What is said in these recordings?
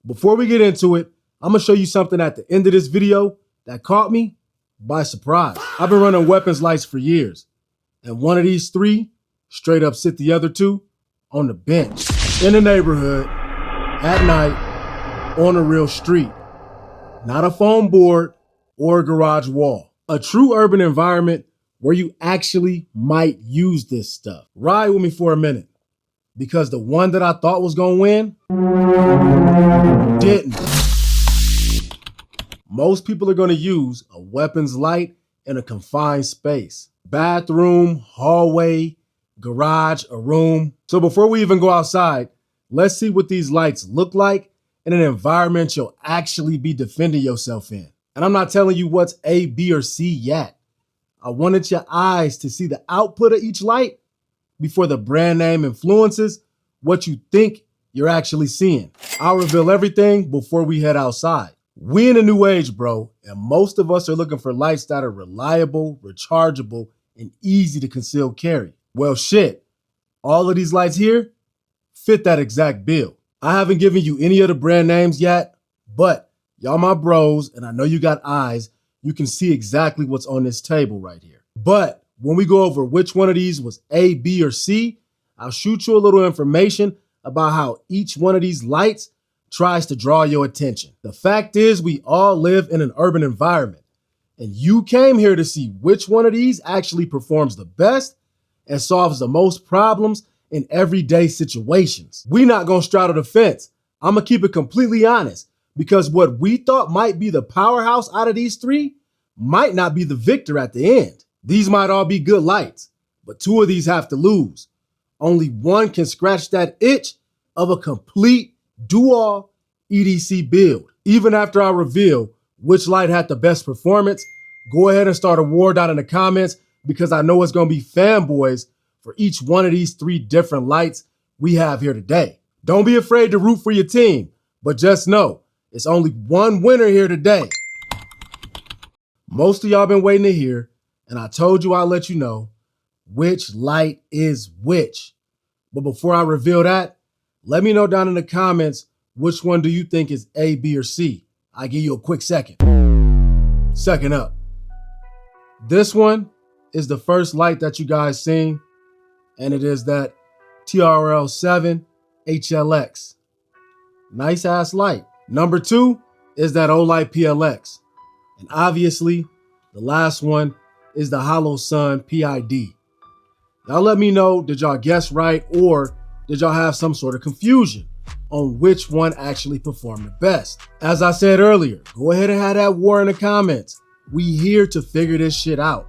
Before we get into it, I'm gonna show you something at the end of this video that caught me by surprise. I've been running weapons lights for years, and one of these three straight up sit the other two on the bench in the neighborhood at night on a real street. Not a foam board or a garage wall. A true urban environment where you actually might use this stuff. Ride with me for a minute, because the one that I thought was gonna win didn't. Most people are gonna use a weapons light in a confined space. Bathroom, hallway, garage, a room. So before we even go outside, let's see what these lights look like in an environment you'll actually be defending yourself in. And I'm not telling you what's A, B, or C yet. I wanted your eyes to see the output of each light before the brand name influences what you think you're actually seeing. I'll reveal everything before we head outside. We in a new age, bro, and most of us are looking for lights that are reliable, rechargeable, and easy to conceal carry. Well, shit, all of these lights here fit that exact bill. I haven't given you any of the brand names yet, but y'all my bros, and I know you got eyes, you can see exactly what's on this table right here. But when we go over which one of these was A, B, or C, I'll shoot you a little information about how each one of these lights tries to draw your attention. The fact is, we all live in an urban environment, and you came here to see which one of these actually performs the best and solves the most problems in everyday situations. We not gonna straddle the fence. I'm gonna keep it completely honest, because what we thought might be the powerhouse out of these three might not be the victor at the end. These might all be good lights, but two of these have to lose. Only one can scratch that itch of a complete do-all EDC build. Even after I reveal which light had the best performance, go ahead and start a war down in the comments, because I know it's gonna be fanboys for each one of these three different lights we have here today. Don't be afraid to root for your team, but just know it's only one winner here today. Most of y'all been waiting to hear, and I told you I'll let you know which light is which. But before I reveal that, let me know down in the comments which one do you think is A, B, or C. I'll give you a quick second. Second up, this one is the first light that you guys seen, and it is that TLR-7 HLX. Nice ass light. Number two is that Olight PLX. And obviously, the last one is the Holosun PID. Y'all let me know, did y'all guess right, or did y'all have some sort of confusion on which one actually performed the best? As I said earlier, go ahead and have that war in the comments. We here to figure this shit out.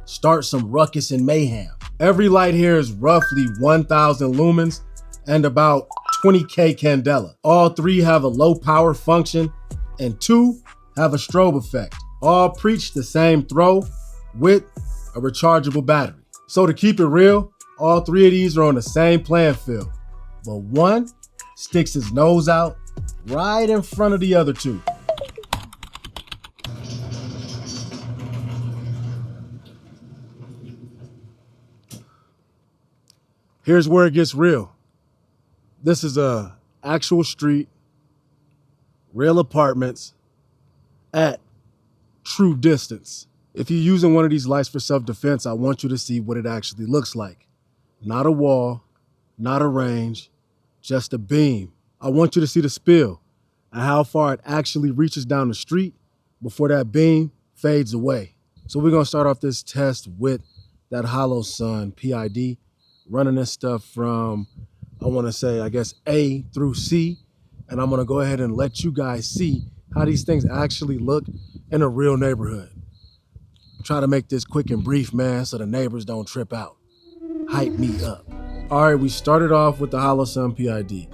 Start some ruckus and mayhem. Every light here is roughly 1,000 lumens and about 20K candela. All three have a low power function, and two have a strobe effect. All preach the same throw with a rechargeable battery. So to keep it real, all three of these are on the same playing field, but one sticks his nose out right in front of the other two. Here's where it gets real. This is a actual street, real apartments at true distance. If you're using one of these lights for self-defense, I want you to see what it actually looks like. Not a wall, not a range, just a beam. I want you to see the spill and how far it actually reaches down the street before that beam fades away. So we're gonna start off this test with that Holosun PID, running this stuff from, I wanna say, I guess A through C, and I'm gonna go ahead and let you guys see how these things actually look in a real neighborhood. Try to make this quick and brief, man, so the neighbors don't trip out. Hype me up. All right, we started off with the Holosun PID.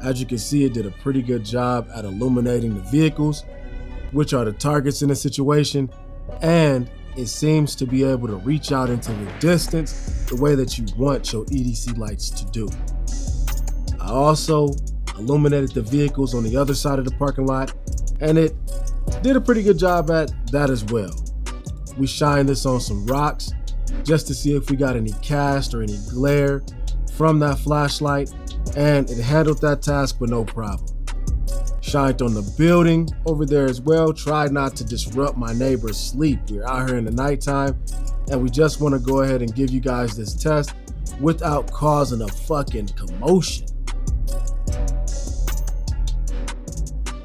As you can see, it did a pretty good job at illuminating the vehicles, which are the targets in the situation, and it seems to be able to reach out into the distance the way that you want your EDC lights to do. I also illuminated the vehicles on the other side of the parking lot, and it did a pretty good job at that as well. We shined this on some rocks just to see if we got any cast or any glare from that flashlight, and it handled that task with no problem. Shined on the building over there as well. Tried not to disrupt my neighbor's sleep. We're out here in the nighttime and we just want to go ahead and give you guys this test without causing a fucking commotion.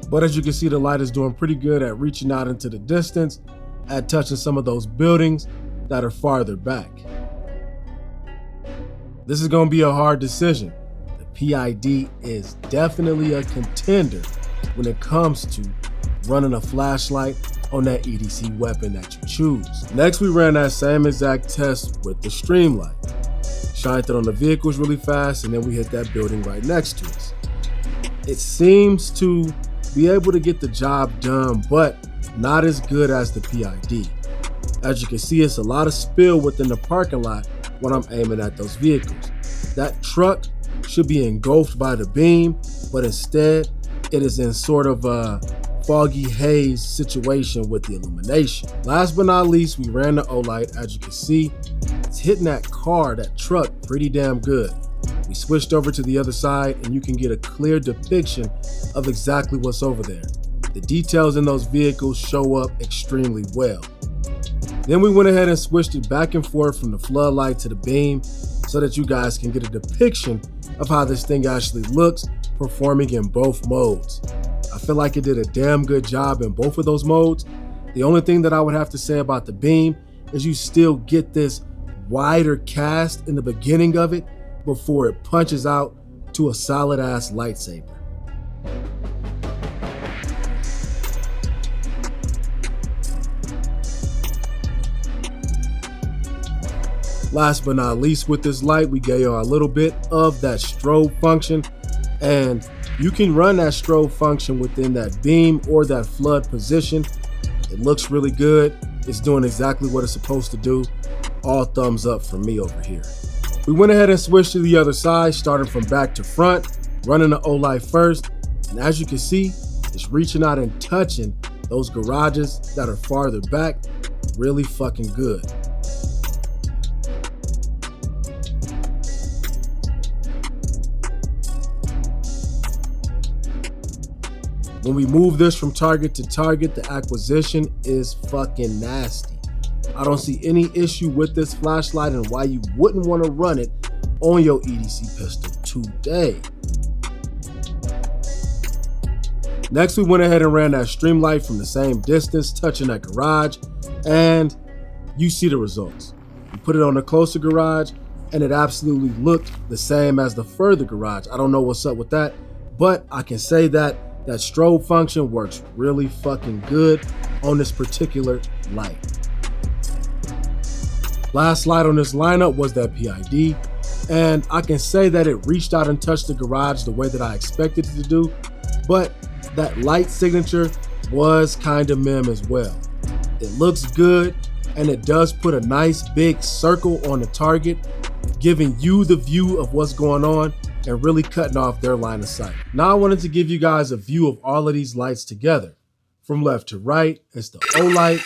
But as you can see, the light is doing pretty good at reaching out into the distance, at touching some of those buildings that are farther back. This is going to be a hard decision. The PID is definitely a contender when it comes to running a flashlight on that EDC weapon that you choose. Next, we ran that same exact test with the Streamlight. Shined it on the vehicles really fast, and then we hit that building right next to us. It seems to be able to get the job done, but not as good as the PID. As you can see, it's a lot of spill within the parking lot when I'm aiming at those vehicles. That truck should be engulfed by the beam, but instead it is in sort of a foggy haze situation with the illumination. Last but not least, we ran the Olight. As you can see, it's hitting that car, that truck, pretty damn good. We switched over to the other side and you can get a clear depiction of exactly what's over there. The details in those vehicles show up extremely well. Then we went ahead and switched it back and forth from the floodlight to the beam so that you guys can get a depiction of how this thing actually looks performing in both modes. I feel like it did a damn good job in both of those modes. The only thing that I would have to say about the beam is you still get this wider cast in the beginning of it before it punches out to a solid ass lightsaber. Last but not least, with this light, we gave you a little bit of that strobe function, and you can run that strobe function within that beam or that flood position. It looks really good. It's doing exactly what it's supposed to do. All thumbs up from me over here. We went ahead and switched to the other side, starting from back to front, running the Olight first. And as you can see, it's reaching out and touching those garages that are farther back really fucking good. When we move this from target to target, the acquisition is fucking nasty. I don't see any issue with this flashlight and why you wouldn't want to run it on your EDC pistol today. Next, we went ahead and ran that Streamlight from the same distance, touching that garage, and you see the results. We put it on the closer garage and it absolutely looked the same as the further garage. I don't know what's up with that, but I can say that that strobe function works really fucking good on this particular light. Last light on this lineup was that PID, and I can say that it reached out and touched the garage the way that I expected it to do, but that light signature was kind of mem as well. It looks good, and it does put a nice big circle on the target, giving you the view of what's going on and really cutting off their line of sight. Now I wanted to give you guys a view of all of these lights together. From left to right, it's the Olight,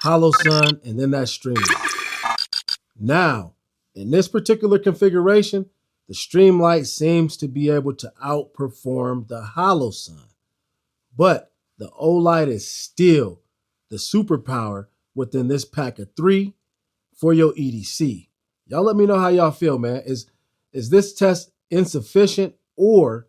Holosun, and then that Streamlight. Now, in this particular configuration, the Streamlight seems to be able to outperform the Holosun, but the Olight is still the superpower within this pack of 3 for your EDC. Y'all let me know how y'all feel, man. Is this test insufficient, or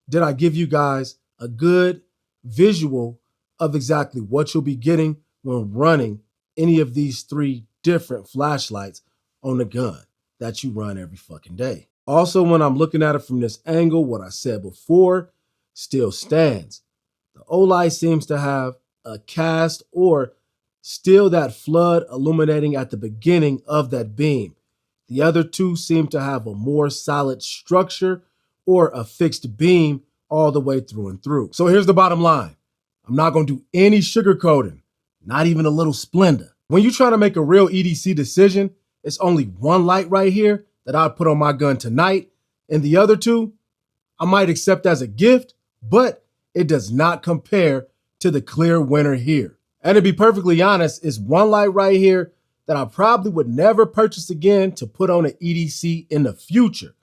did I give you guys a good visual of exactly what you'll be getting when running any of these 3 different flashlights on the gun that you run every fucking day? Also, when I'm looking at it from this angle, what I said before still stands. The Olight seems to have a cast or still that flood illuminating at the beginning of that beam. The other 2 seem to have a more solid structure or a fixed beam all the way through and through. So here's the bottom line. I'm not going to do any sugarcoating, not even a little Splenda. When you try to make a real EDC decision, it's only one light right here that I'd put on my gun tonight, and the other 2 I might accept as a gift, but it does not compare to the clear winner here. And to be perfectly honest, it's one light right here that I probably would never purchase again to put on an EDC in the future.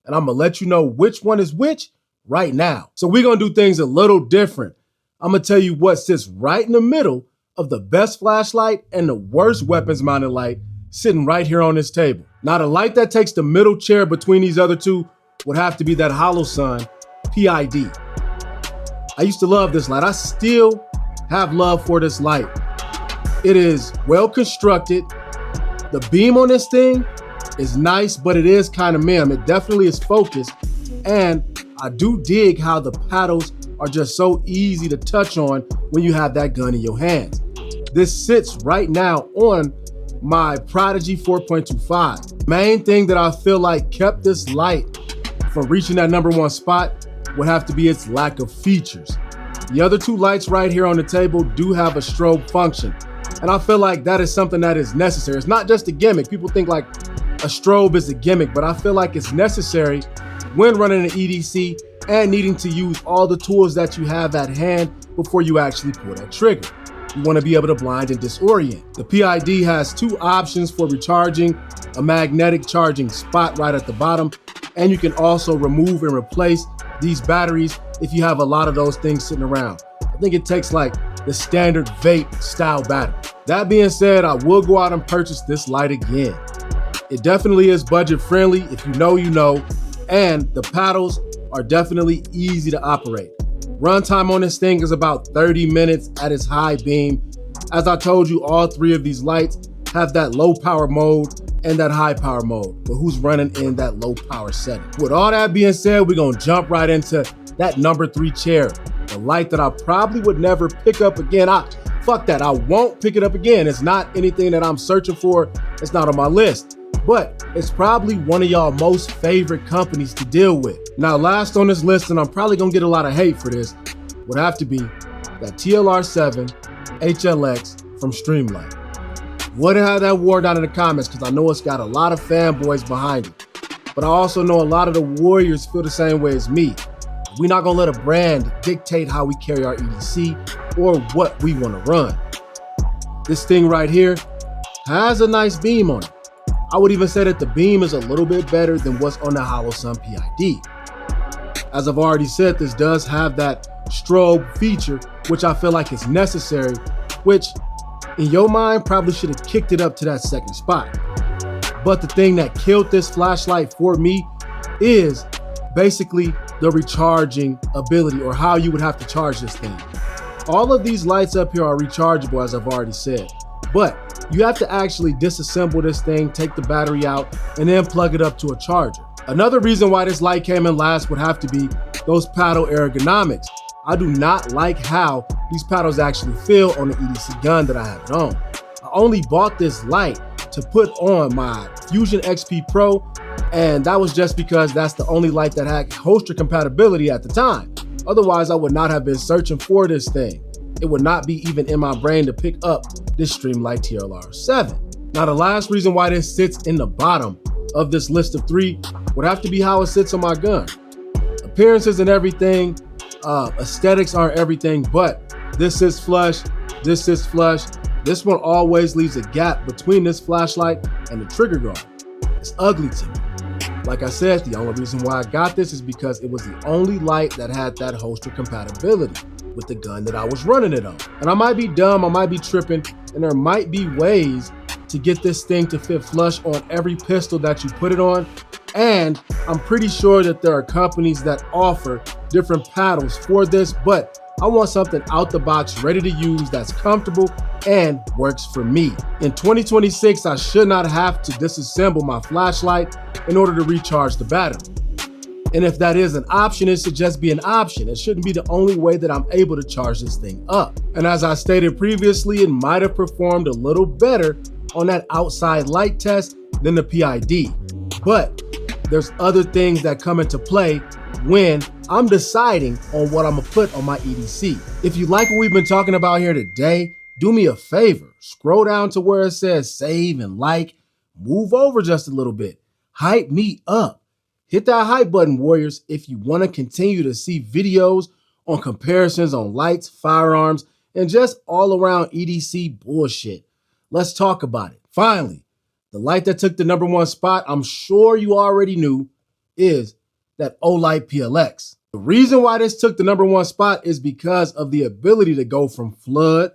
And I'm gonna let you know which one is which right now. So we're gonna do things a little different. I'm gonna tell you what sits right in the middle of the best flashlight and the worst weapons mounted light sitting right here on this table. Now the light that takes the middle chair between these other two would have to be that Holosun PID. I used to love this light. I still have love for this light. It is well constructed. The beam on this thing is nice, but it is kind of mem. It definitely is focused. And I do dig how the paddles are just so easy to touch on when you have that gun in your hands. This sits right now on my Prodigy 4.25. Main thing that I feel like kept this light from reaching that #1 spot would have to be its lack of features. The other two lights right here on the table do have a strobe function. And I feel like that is something that is necessary. It's not just a gimmick. People think like a strobe is a gimmick, but I feel like it's necessary when running an EDC and needing to use all the tools that you have at hand before you actually pull that trigger. You want to be able to blind and disorient. The PID has two options for recharging: a magnetic charging spot right at the bottom, and you can also remove and replace these batteries if you have a lot of those things sitting around. I think it takes like the standard vape style battery. That being said, I will go out and purchase this light again. It definitely is budget friendly. If you know, you know, and the paddles are definitely easy to operate. Runtime on this thing is about 30 minutes at its high beam. As I told you, all three of these lights have that low power mode and that high power mode, but who's running in that low power setting? With all that being said, we're gonna jump right into that #3 chair, the light that I probably would never pick up again. Fuck that, I won't pick it up again. It's not anything that I'm searching for. It's not on my list, but it's probably one of y'all most favorite companies to deal with. Now, last on this list, and I'm probably gonna get a lot of hate for this, would have to be that TLR-7 HLX from Streamlight. Wouldn't have that war down in the comments because I know it's got a lot of fanboys behind it. But I also know a lot of the warriors feel the same way as me. We're not gonna let a brand dictate how we carry our EDC or what we wanna run. This thing right here has a nice beam on it. I would even say that the beam is a little bit better than what's on the Holosun PID. As I've already said, this does have that strobe feature, which I feel like is necessary, which in your mind probably should have kicked it up to that second spot. But the thing that killed this flashlight for me is basically the recharging ability, or how you would have to charge this thing. All of these lights up here are rechargeable, as I've already said, but you have to actually disassemble this thing, take the battery out, and then plug it up to a charger. Another reason why this light came in last would have to be those paddle ergonomics. I do not like how these paddles actually feel on the EDC gun that I have it on. I only bought this light to put on my Fusion XP Pro, and that was just because that's the only light that had holster compatibility at the time. Otherwise, I would not have been searching for this thing. It would not be even in my brain to pick up this Streamlight TLR-7. Now, the last reason why this sits in the bottom of this list of 3 would have to be how it sits on my gun. Appearances and everything, aesthetics aren't everything, but this sits flush, this sits flush. This one always leaves a gap between this flashlight and the trigger guard. It's ugly to me. Like I said, the only reason why I got this is because it was the only light that had that holster compatibility with the gun that I was running it on. And I might be dumb, I might be tripping, and there might be ways to get this thing to fit flush on every pistol that you put it on. And I'm pretty sure that there are companies that offer different paddles for this, but I want something out the box, ready to use, that's comfortable and works for me. In 2026, I should not have to disassemble my flashlight in order to recharge the battery. And if that is an option, it should just be an option. It shouldn't be the only way that I'm able to charge this thing up. And as I stated previously, it might have performed a little better on that outside light test than the PID. But there's other things that come into play when I'm deciding on what I'm gonna put on my EDC. If you like what we've been talking about here today, do me a favor, scroll down to where it says save and like, move over just a little bit, hype me up. Hit that hype button, warriors, if you wanna continue to see videos on comparisons on lights, firearms, and just all around EDC bullshit. Let's talk about it. Finally, the light that took the #1 spot, I'm sure you already knew, is that Olight PLX. The reason why this took the #1 spot is because of the ability to go from flood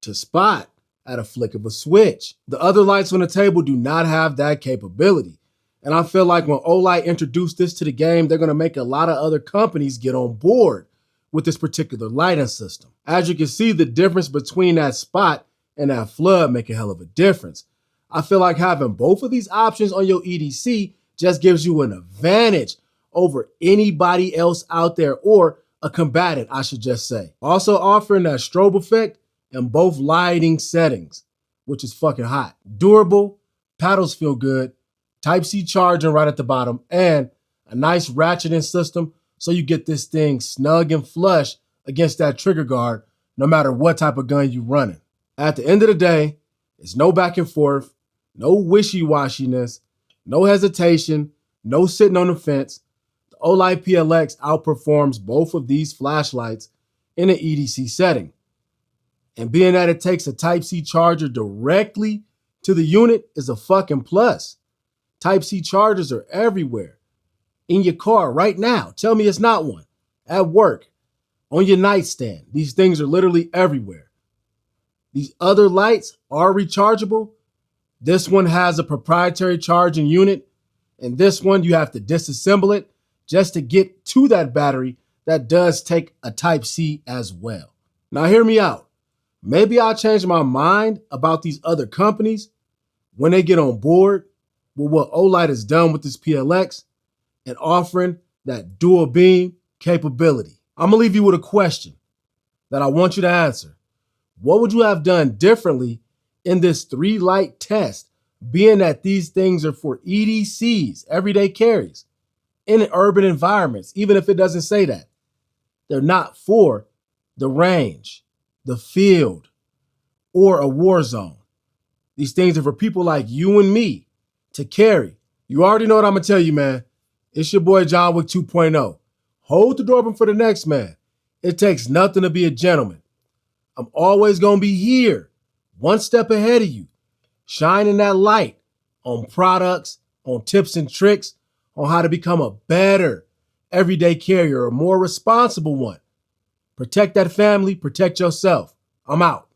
to spot at a flick of a switch. The other lights on the table do not have that capability. And I feel like when Olight introduced this to the game, they're gonna make a lot of other companies get on board with this particular lighting system. As you can see, the difference between that spot and that flood make a hell of a difference. I feel like having both of these options on your EDC just gives you an advantage over anybody else out there, or a combatant, I should just say. Also offering that strobe effect in both lighting settings, which is fucking hot. Durable, paddles feel good, Type-C charging right at the bottom, and a nice ratcheting system so you get this thing snug and flush against that trigger guard no matter what type of gun you're running. At the end of the day, it's no back and forth, no wishy-washiness, no hesitation, no sitting on the fence. The Olight PLX outperforms both of these flashlights in an EDC setting. And being that it takes a Type-C charger directly to the unit is a fucking plus. Type-C chargers are everywhere. In your car right now. Tell me it's not one. At work. On your nightstand. These things are literally everywhere. These other lights are rechargeable. This one has a proprietary charging unit. And this one, you have to disassemble it just to get to that battery that does take a Type-C as well. Now hear me out. Maybe I'll change my mind about these other companies when they get on board with what Olight has done with this PLX and offering that dual beam capability. I'm gonna leave you with a question that I want you to answer. What would you have done differently in this 3-light test, being that these things are for EDCs, everyday carries, in urban environments, even if it doesn't say that? They're not for the range, the field, or a war zone. These things are for people like you and me to carry. You already know what I'm gonna tell you, man. It's your boy John Wick 2.0. Hold the door open for the next man. It takes nothing to be a gentleman. I'm always gonna be here, one step ahead of you, shining that light on products, on tips and tricks, on how to become a better everyday carrier, a more responsible one. Protect that family, protect yourself. I'm out.